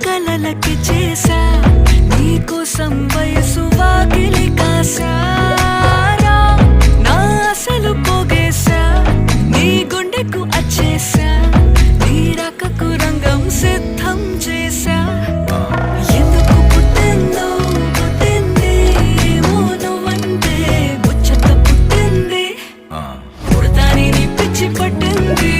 కలలకి చేసా నీకోసం వయసు వాకిలి కాసారా నా అసలు పోగేశా నీ గుండెకు అచ్చేసా నీ రాకకు రంగం సిద్ధం చేసా ఎందుకు పుట్టిందో పుట్టింది ఏమో నువ్వంటే ముచ్చట పుట్టింది పుడతాని నీ పిచ్చి పట్టింది